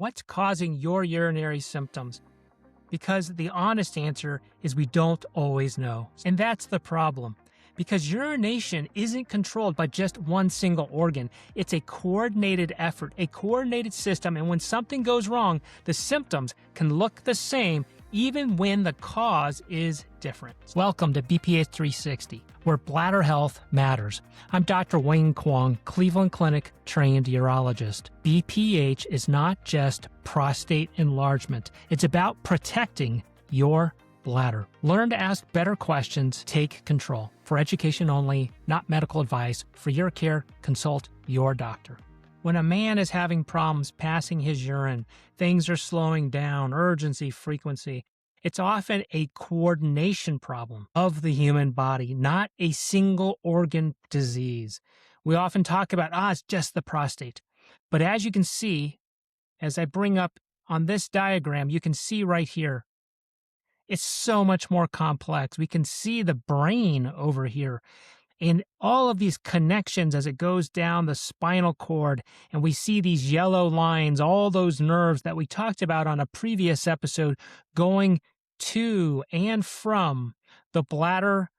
What's causing your urinary symptoms? Because the honest answer is we don't always know. And that's the problem. Because urination isn't controlled by just one single organ. It's a coordinated effort, a coordinated system, and when something goes wrong, the symptoms can look the same even when the cause is different. Welcome to BPH 360, where bladder health matters. I'm Dr. Kuang, Cleveland Clinic trained urologist. BPH is not just prostate enlargement. It's about protecting your bladder. Learn to ask better questions, take control. For education only, not medical advice. For your care, consult your doctor. When a man is having problems passing his urine, things are slowing down, urgency, frequency, it's often a coordination problem of the human body, not a single organ disease. We often talk about, it's just the prostate. But as you can see, as I bring up on this diagram, you can see right here, it's so much more complex. We can see the brain over here and all of these connections as it goes down the spinal cord, and we see these yellow lines, all those nerves that we talked about on a previous episode going to and from the bladder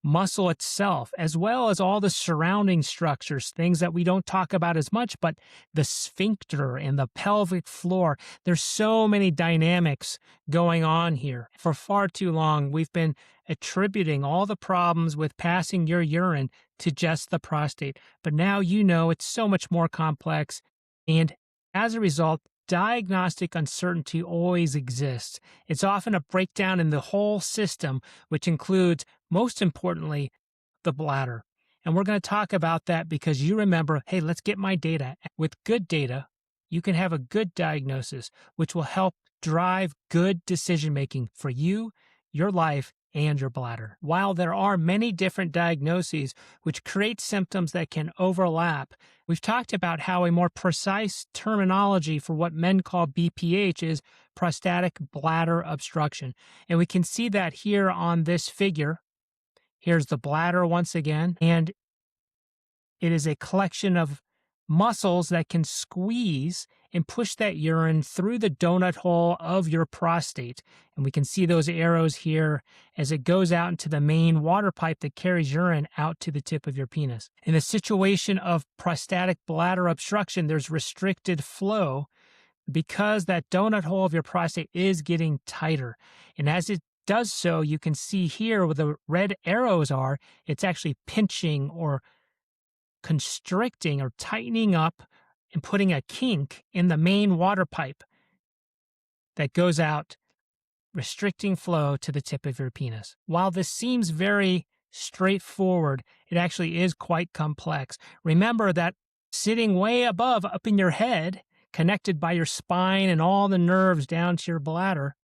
muscle itself, as well as all the surrounding structures, things that we don't talk about as much, but the sphincter and the pelvic floor. There's so many dynamics going on here. For far too long, we've been attributing all the problems with passing your urine to just the prostate. But now you know it's so much more complex, and as a result, diagnostic uncertainty always exists. It's often a breakdown in the whole system, which includes, most importantly, the bladder. And we're going to talk about that because you remember, hey, let's get my data. With good data, you can have a good diagnosis, which will help drive good decision-making for you, your life, and your bladder. While there are many different diagnoses which create symptoms that can overlap, we've talked about how a more precise terminology for what men call BPH is prostatic bladder obstruction. And we can see that here on this figure. Here's the bladder once again, and it is a collection of muscles that can squeeze and push that urine through the donut hole of your prostate. And we can see those arrows here as it goes out into the main water pipe that carries urine out to the tip of your penis. In a situation of prostatic bladder obstruction, there's restricted flow because that donut hole of your prostate is getting tighter. And as it does so, you can see here where the red arrows are, it's actually pinching or constricting or tightening up and putting a kink in the main water pipe that goes out, restricting flow to the tip of your penis. While this seems very straightforward, it actually is quite complex. Remember that sitting way above, up in your head, connected by your spine and all the nerves down to your bladder,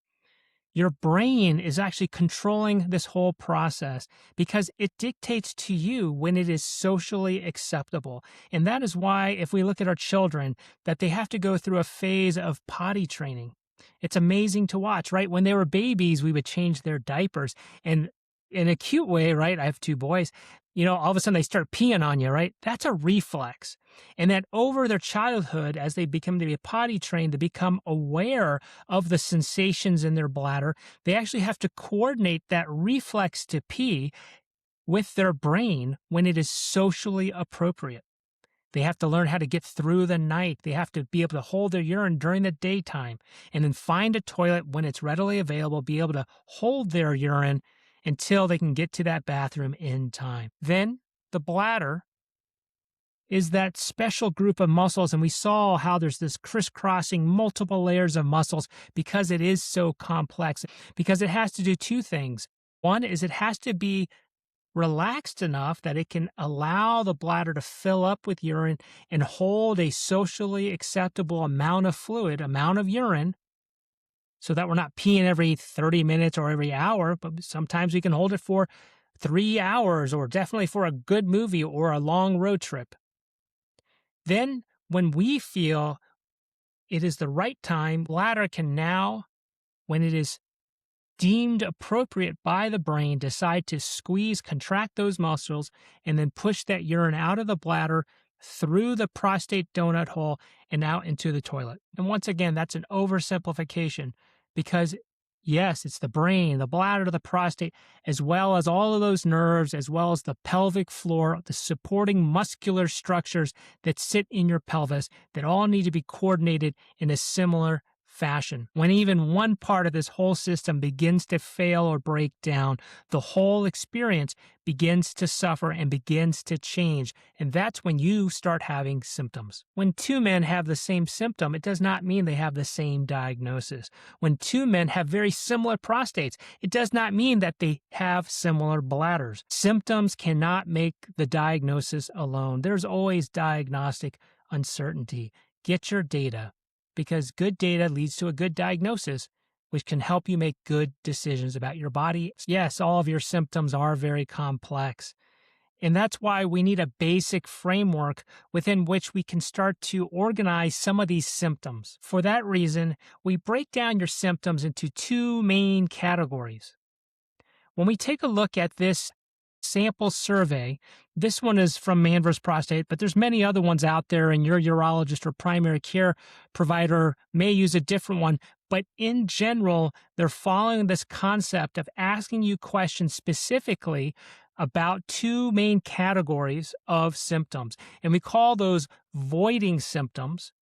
your brain is actually controlling this whole process because it dictates to you when it is socially acceptable. And that is why, if we look at our children, that they have to go through a phase of potty training. It's amazing to watch, right? When they were babies, we would change their diapers. And in a cute way, right? I have two boys. All of a sudden they start peeing on you, right? That's a reflex. And that over their childhood, as they become to be potty trained, to become aware of the sensations in their bladder, they actually have to coordinate that reflex to pee with their brain when it is socially appropriate. They have to learn how to get through the night. They have to be able to hold their urine during the daytime and then find a toilet when it's readily available, be able to hold their urine until they can get to that bathroom in time. Then the bladder is that special group of muscles, and we saw how there's this crisscrossing multiple layers of muscles because it is so complex, because it has to do two things. One is it has to be relaxed enough that it can allow the bladder to fill up with urine and hold a socially acceptable amount of fluid, amount of urine, so that we're not peeing every 30 minutes or every hour, but sometimes we can hold it for 3 hours or definitely for a good movie or a long road trip. Then when we feel it is the right time, bladder can now, when it is deemed appropriate by the brain, decide to squeeze, contract those muscles, and then push that urine out of the bladder through the prostate donut hole and out into the toilet. And once again, that's an oversimplification because, yes, it's the brain, the bladder, the prostate, as well as all of those nerves, as well as the pelvic floor, the supporting muscular structures that sit in your pelvis that all need to be coordinated in a similar fashion. When even one part of this whole system begins to fail or break down, the whole experience begins to suffer and begins to change. And that's when you start having symptoms. When two men have the same symptom, it does not mean they have the same diagnosis. When two men have very similar prostates, it does not mean that they have similar bladders. Symptoms cannot make the diagnosis alone. There's always diagnostic uncertainty. Get your data, because good data leads to a good diagnosis, which can help you make good decisions about your body. Yes, all of your symptoms are very complex. And that's why we need a basic framework within which we can start to organize some of these symptoms. For that reason, we break down your symptoms into two main categories. When we take a look at this sample survey, this one is from Man vs. Prostate, but there's many other ones out there, and your urologist or primary care provider may use a different one. But in general, they're following this concept of asking you questions specifically about two main categories of symptoms. And we call those voiding symptoms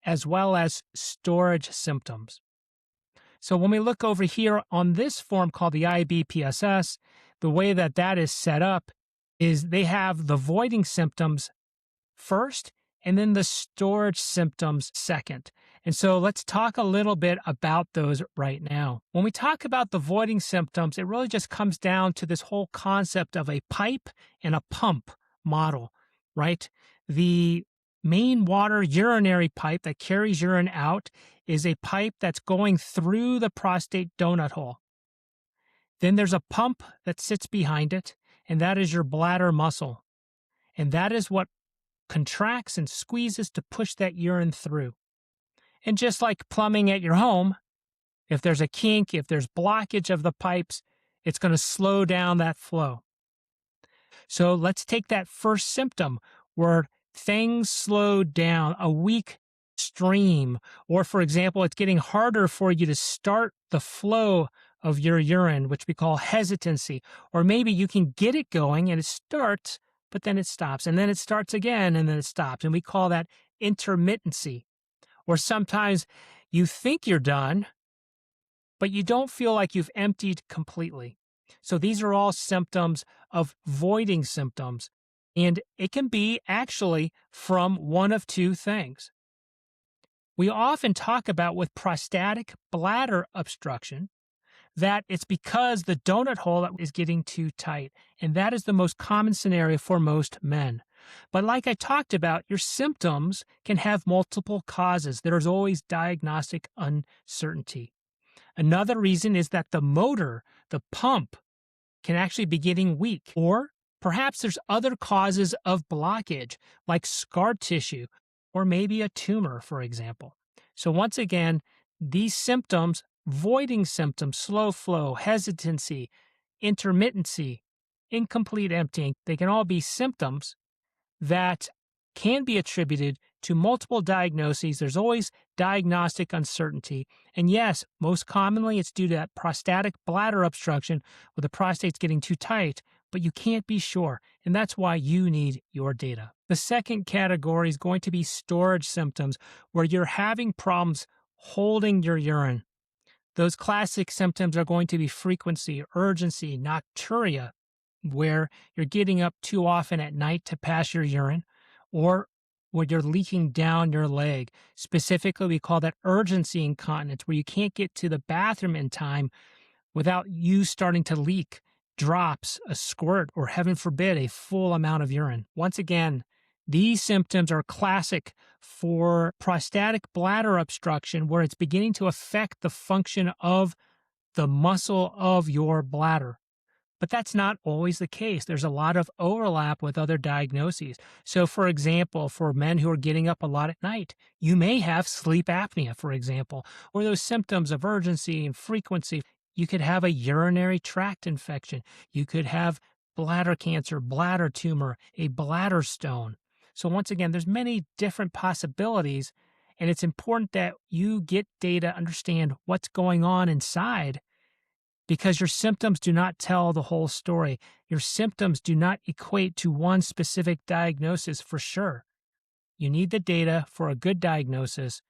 as well as storage symptoms. So when we look over here on this form called the IBPSS, the way that that is set up is they have the voiding symptoms first and then the storage symptoms second. And so let's talk a little bit about those right now. When we talk about the voiding symptoms, it really just comes down to this whole concept of a pipe and a pump model, right? The main water urinary pipe that carries urine out is a pipe that's going through the prostate donut hole. Then there's a pump that sits behind it, and that is your bladder muscle. And that is what contracts and squeezes to push that urine through. And just like plumbing at your home, if there's a kink, if there's blockage of the pipes, it's going to slow down that flow. So let's take that first symptom where things slow down, a weak stream, or for example, it's getting harder for you to start the flow of your urine, which we call hesitancy. Or maybe you can get it going and it starts, but then it stops, and then it starts again, and then it stops. And we call that intermittency. Or sometimes you think you're done, but you don't feel like you've emptied completely. So these are all symptoms of voiding symptoms. And it can be actually from one of two things. We often talk about with prostatic bladder obstruction that it's because the donut hole is getting too tight. And that is the most common scenario for most men. But like I talked about, your symptoms can have multiple causes. There's always diagnostic uncertainty. Another reason is that the motor, the pump, can actually be getting weak. Or perhaps there's other causes of blockage, like scar tissue, or maybe a tumor, for example. So once again, these symptoms, voiding symptoms, slow flow, hesitancy, intermittency, incomplete emptying, they can all be symptoms that can be attributed to multiple diagnoses. There's always diagnostic uncertainty. And yes, most commonly it's due to that prostatic bladder obstruction where the prostate's getting too tight, but you can't be sure. And that's why you need your data. The second category is going to be storage symptoms, where you're having problems holding your urine. Those classic symptoms are going to be frequency, urgency, nocturia, where you're getting up too often at night to pass your urine, or where you're leaking down your leg. Specifically, we call that urgency incontinence, where you can't get to the bathroom in time without you starting to leak drops, a squirt, or heaven forbid, a full amount of urine. Once again, these symptoms are classic for prostatic bladder obstruction, where it's beginning to affect the function of the muscle of your bladder. But that's not always the case. There's a lot of overlap with other diagnoses. So, for example, for men who are getting up a lot at night, you may have sleep apnea, for example, or those symptoms of urgency and frequency. You could have a urinary tract infection. You could have bladder cancer, bladder tumor, a bladder stone. So once again, there's many different possibilities, and it's important that you get data, understand what's going on inside, because your symptoms do not tell the whole story. Your symptoms do not equate to one specific diagnosis for sure. You need the data for a good diagnosis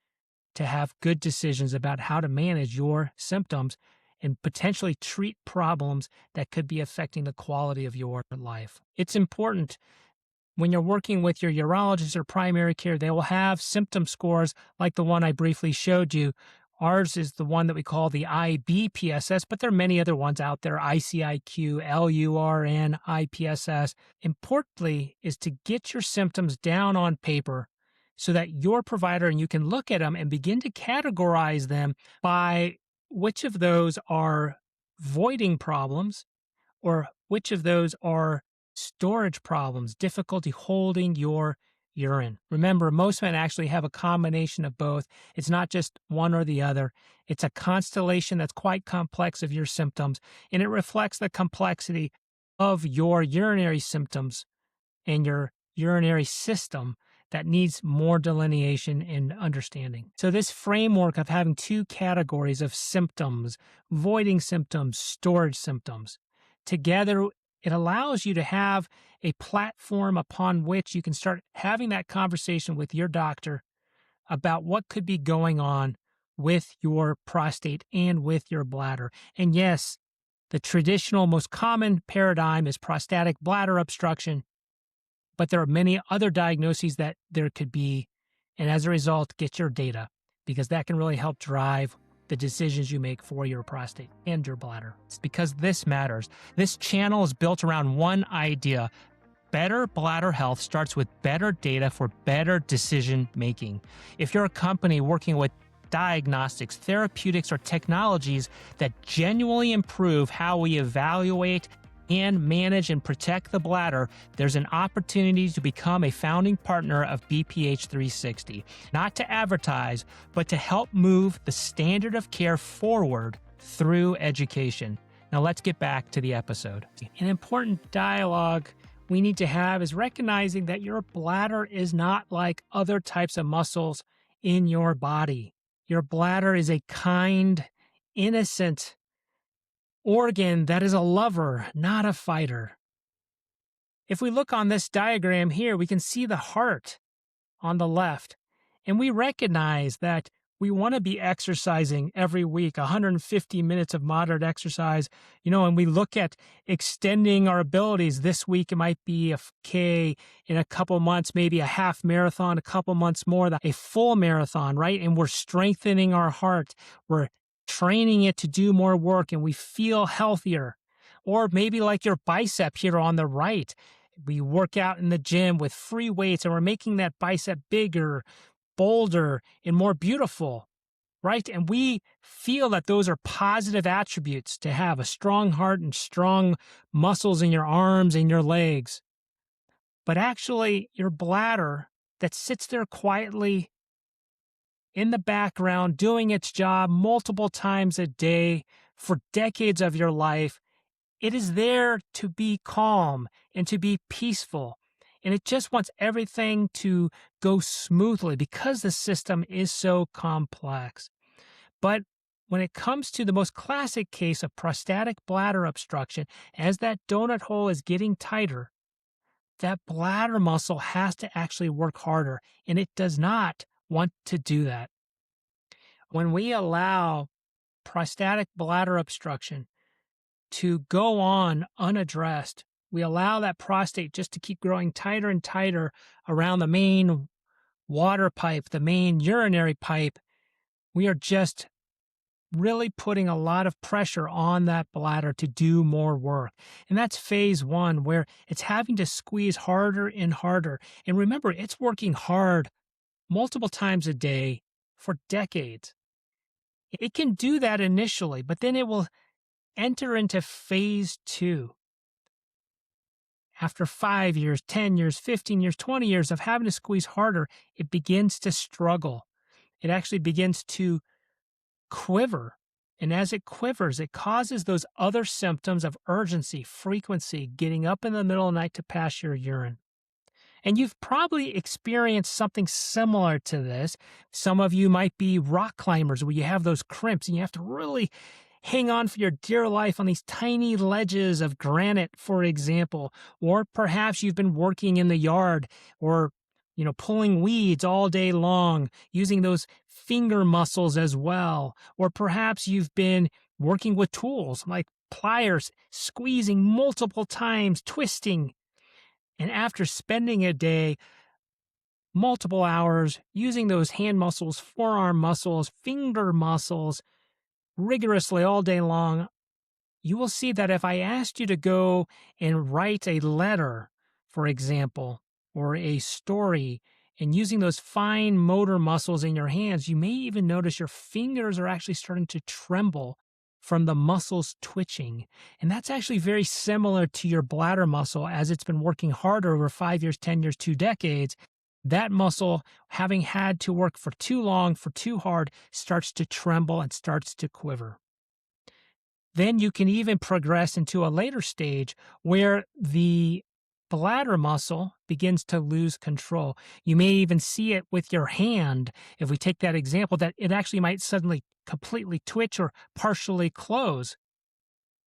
to have good decisions about how to manage your symptoms and potentially treat problems that could be affecting the quality of your life. It's important when you're working with your urologist or primary care, they will have symptom scores like the one I briefly showed you. Ours is the one that we call the IBPSS, but there are many other ones out there, ICIQ, LURN, IPSS. Importantly is to get your symptoms down on paper so that your provider and you can look at them and begin to categorize them by which of those are voiding problems or which of those are storage problems, difficulty holding your urine. Remember, most men actually have a combination of both. It's not just one or the other. It's a constellation that's quite complex of your symptoms, and it reflects the complexity of your urinary symptoms and your urinary system that needs more delineation and understanding. So this framework of having two categories of symptoms, voiding symptoms, storage symptoms, together, it allows you to have a platform upon which you can start having that conversation with your doctor about what could be going on with your prostate and with your bladder. And yes, the traditional, most common paradigm is prostatic bladder obstruction, but there are many other diagnoses that there could be. And as a result, get your data, because that can really help drive the decisions you make for your prostate and your bladder. It's because this matters. This channel is built around one idea. Better bladder health starts with better data for better decision making. If you're a company working with diagnostics, therapeutics, or technologies that genuinely improve how we evaluate and manage and protect the bladder, there's an opportunity to become a founding partner of BPH 360, not to advertise, but to help move the standard of care forward through education. Now let's get back to the episode. An important dialogue we need to have is recognizing that your bladder is not like other types of muscles in your body. Your bladder is a kind, innocent organ that is a lover, not a fighter. If we look on this diagram here, we can see the heart on the left, and we recognize that we want to be exercising every week, 150 minutes of moderate exercise, and we look at extending our abilities. This week, it might be a K, in a couple months, maybe a half marathon, a couple months more, a full marathon, right? And we're strengthening our heart. We're training it to do more work, and we feel healthier. Or maybe like your bicep here on the right, we work out in the gym with free weights, and we're making that bicep bigger, bolder, and more beautiful, right? And we feel that those are positive attributes to have: a strong heart and strong muscles in your arms and your legs. But actually, your bladder that sits there quietly in the background, doing its job multiple times a day for decades of your life, it is there to be calm and to be peaceful. And it just wants everything to go smoothly because the system is so complex. But when it comes to the most classic case of prostatic bladder obstruction, as that donut hole is getting tighter, that bladder muscle has to actually work harder, and it does not want to do that. When we allow prostatic bladder obstruction to go on unaddressed, we allow that prostate just to keep growing tighter and tighter around the main water pipe, the main urinary pipe. We are just really putting a lot of pressure on that bladder to do more work. And that's phase one, where it's having to squeeze harder and harder. And remember, it's working hard multiple times a day for decades. It can do that initially, but then it will enter into phase two. After 5 years, 10 years, 15 years, 20 years of having to squeeze harder, it begins to struggle. It actually begins to quiver. And as it quivers, it causes those other symptoms of urgency, frequency, getting up in the middle of the night to pass your urine. And you've probably experienced something similar to this. Some of you might be rock climbers where you have those crimps and you have to really hang on for your dear life on these tiny ledges of granite, for example. Or perhaps you've been working in the yard or pulling weeds all day long, using those finger muscles as well. Or perhaps you've been working with tools like pliers, squeezing multiple times, twisting. And after spending a day, multiple hours, using those hand muscles, forearm muscles, finger muscles, rigorously all day long, you will see that if I asked you to go and write a letter, for example, or a story, and using those fine motor muscles in your hands, you may even notice your fingers are actually starting to tremble from the muscles twitching. And that's actually very similar to your bladder muscle as it's been working harder over 5 years, 10 years, 2 decades. That muscle, having had to work for too long, for too hard, starts to tremble and starts to quiver. Then you can even progress into a later stage where the bladder muscle begins to lose control. You may even see it with your hand. If we take that example, that it actually might suddenly completely twitch or partially close.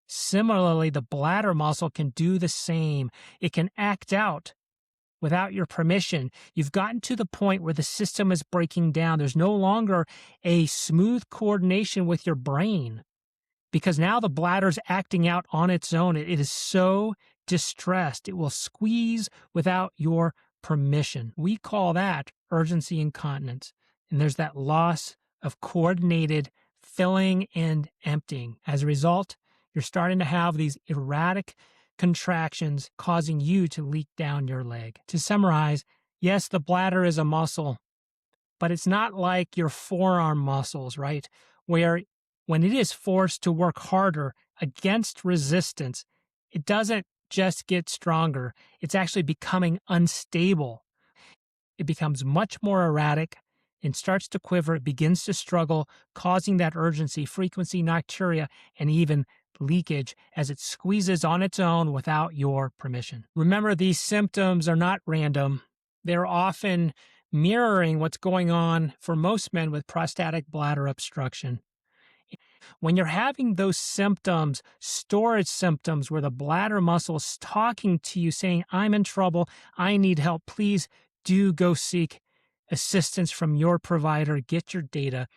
Similarly, the bladder muscle can do the same. It can act out without your permission. You've gotten to the point where the system is breaking down. There's no longer a smooth coordination with your brain because now the bladder's acting out on its own. It is so distressed. It will squeeze without your permission. We call that urgency incontinence. And there's that loss of coordinated filling and emptying. As a result, you're starting to have these erratic contractions causing you to leak down your leg. To summarize, yes, the bladder is a muscle, but it's not like your forearm muscles, right? Where when it is forced to work harder against resistance, it doesn't just get stronger. It's actually becoming unstable. It becomes much more erratic and starts to quiver. It begins to struggle, causing that urgency, frequency, nocturia, and even leakage as it squeezes on its own without your permission. Remember, these symptoms are not random. They're often mirroring what's going on for most men with prostatic bladder obstruction. When you're having those symptoms, storage symptoms, where the bladder muscle is talking to you saying, I'm in trouble, I need help, please do go seek assistance from your provider, get your data.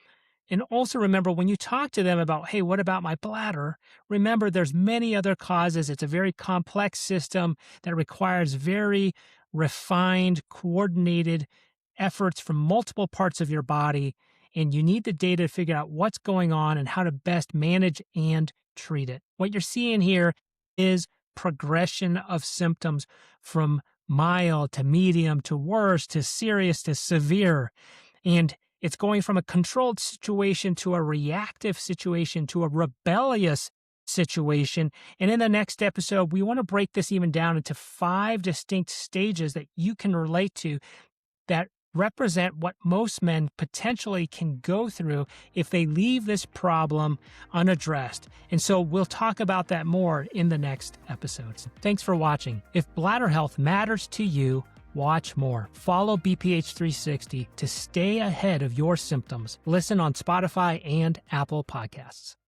And also remember, when you talk to them about, hey, what about my bladder? Remember, there's many other causes. It's a very complex system that requires very refined, coordinated efforts from multiple parts of your body. And you need the data to figure out what's going on and how to best manage and treat it. What you're seeing here is progression of symptoms from mild to medium to worse to serious to severe. And it's going from a controlled situation to a reactive situation to a rebellious situation. And in the next episode, we want to break this even down into 5 distinct stages that you can relate to that represent what most men potentially can go through if they leave this problem unaddressed. And so we'll talk about that more in the next episodes. Thanks for watching. If bladder health matters to you, watch more. Follow BPH 360 to stay ahead of your symptoms. Listen on Spotify and Apple Podcasts.